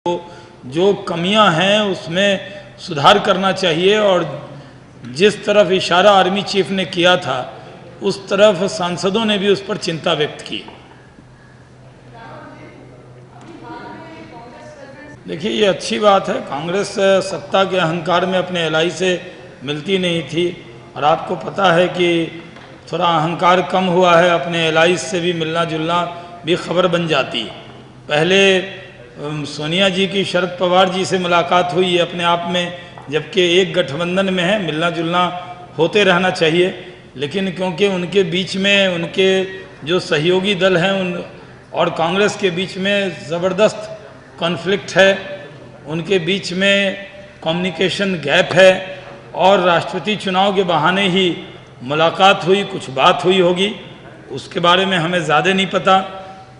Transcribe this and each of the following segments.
जो कमियां हैं उसमें सुधार करना चाहिए और जिस तरफ इशारा आर्मी चीफ ने किया था उस तरफ सांसदों ने भी उस पर चिंता व्यक्त की। देखिए, ये अच्छी बात है। कांग्रेस सत्ता के अहंकार में अपने एलआई से मिलती नहीं थी और आपको पता है कि थोड़ा अहंकार कम हुआ है, अपने एलआई से भी मिलना जुलना भी खबर बन जाती है। पहले सोनिया जी की शरद पवार जी से मुलाकात हुई है अपने आप में, जबकि एक गठबंधन में है, मिलना जुलना होते रहना चाहिए, लेकिन क्योंकि उनके बीच में उनके जो सहयोगी दल हैं उन और कांग्रेस के बीच में ज़बरदस्त कॉन्फ्लिक्ट है, उनके बीच में कम्युनिकेशन गैप है और राष्ट्रपति चुनाव के बहाने ही मुलाकात हुई, कुछ बात हुई होगी, उसके बारे में हमें ज़्यादा नहीं पता।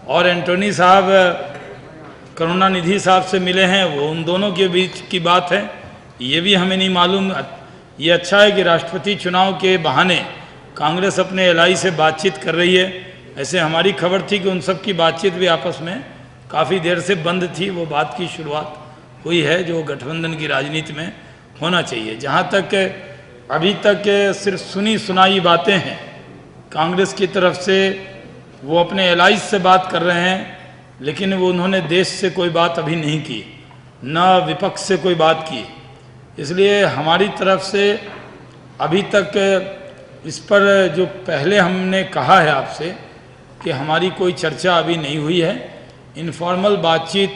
और एंटोनी साहब करुणानिधि साहब से मिले हैं, वो उन दोनों के बीच की बात है, ये भी हमें नहीं मालूम। ये अच्छा है कि राष्ट्रपति चुनाव के बहाने कांग्रेस अपने एलआई से बातचीत कर रही है। ऐसे हमारी खबर थी कि उन सब की बातचीत भी आपस में काफ़ी देर से बंद थी, वो बात की शुरुआत हुई है जो गठबंधन की राजनीति में होना चाहिए। जहाँ तक अभी तक सिर्फ सुनी सुनाई बातें हैं कांग्रेस की तरफ से, वो अपने एलआई से बात कर रहे हैं, लेकिन वो उन्होंने देश से कोई बात अभी नहीं की, न विपक्ष से कोई बात की। इसलिए हमारी तरफ से अभी तक इस पर जो पहले हमने कहा है आपसे कि हमारी कोई चर्चा अभी नहीं हुई है। इनफॉर्मल बातचीत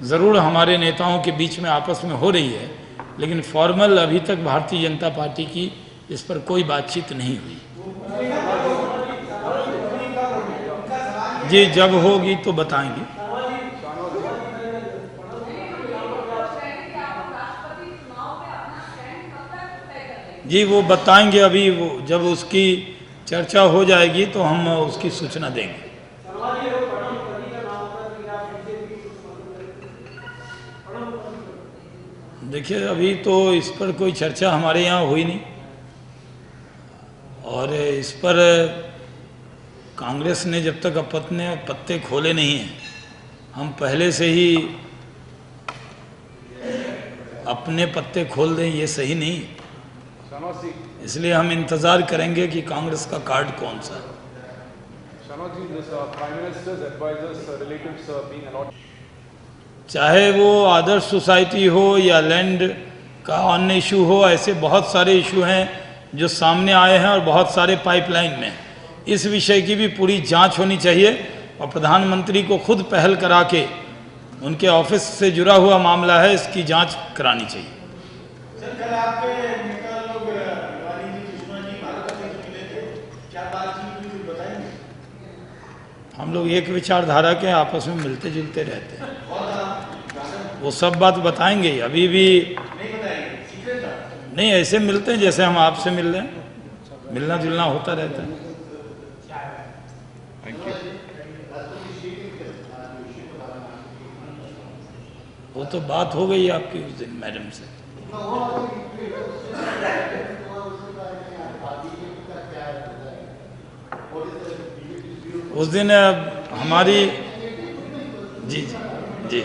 ज़रूर हमारे नेताओं के बीच में आपस में हो रही है, लेकिन फॉर्मल अभी तक भारतीय जनता पार्टी की इस पर कोई बातचीत नहीं हुई। जी, जब होगी तो बताएंगे। जी, वो बताएंगे अभी, वो जब उसकी चर्चा हो जाएगी तो हम उसकी सूचना देंगे। देखिए, अभी तो इस पर कोई चर्चा हमारे यहाँ हुई नहीं और इस पर कांग्रेस ने जब तक अपने पत्ते खोले नहीं हैं, हम पहले से ही अपने पत्ते खोल दें ये सही नहीं। इसलिए हम इंतज़ार करेंगे कि कांग्रेस का कार्ड कौन सा है। चाहे वो आदर्श सोसाइटी हो या लैंड का अन्य इशू हो, ऐसे बहुत सारे इशू हैं जो सामने आए हैं और बहुत सारे पाइपलाइन में। इस विषय की भी पूरी जांच होनी चाहिए और प्रधानमंत्री को खुद पहल करा के, उनके ऑफिस से जुड़ा हुआ मामला है, इसकी जांच करानी चाहिए। हम लोग एक विचारधारा के आपस में मिलते जुलते रहते हैं, वो सब बात बताएंगे। अभी भी नहीं, ऐसे मिलते हैं जैसे हम आपसे मिल रहे हैं, मिलना जुलना होता रहता है। वो तो बात हो गई आपकी उस दिन मैडम से। उस दिन हमारी जी जी जी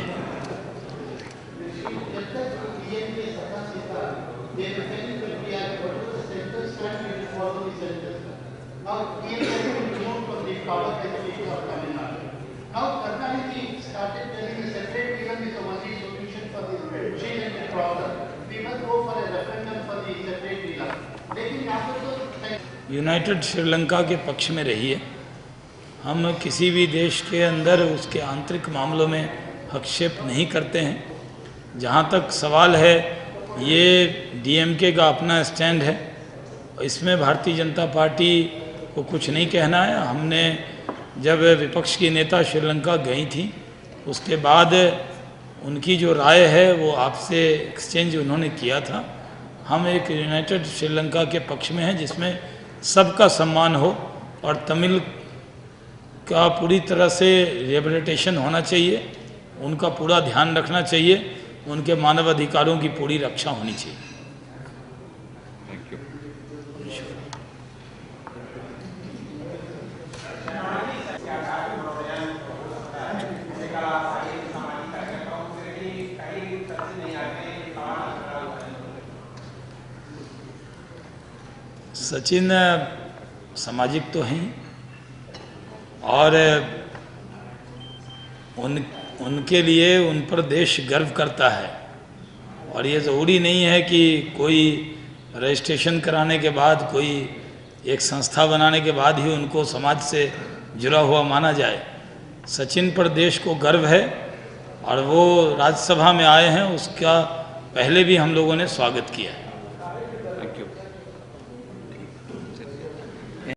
यूनाइटेड श्रीलंका के पक्ष में रही है। हम किसी भी देश के अंदर उसके आंतरिक मामलों में हस्तक्षेप नहीं करते हैं। जहाँ तक सवाल है, ये डीएमके का अपना स्टैंड है, इसमें भारतीय जनता पार्टी को कुछ नहीं कहना है। हमने जब विपक्ष की नेता श्रीलंका गई थी, उसके बाद उनकी जो राय है वो आपसे एक्सचेंज उन्होंने किया था। हम एक यूनाइटेड श्रीलंका के पक्ष में हैं जिसमें सबका सम्मान हो और तमिल का पूरी तरह से रिहेबिलिटेशन होना चाहिए, उनका पूरा ध्यान रखना चाहिए, उनके मानव अधिकारों की पूरी रक्षा होनी चाहिए। सचिन सामाजिक तो हैं और उनके लिए उन पर देश गर्व करता है, और ये ज़रूरी नहीं है कि कोई रजिस्ट्रेशन कराने के बाद, कोई एक संस्था बनाने के बाद ही उनको समाज से जुड़ा हुआ माना जाए। सचिन पर देश को गर्व है और वो राज्यसभा में आए हैं, उसका पहले भी हम लोगों ने स्वागत किया है।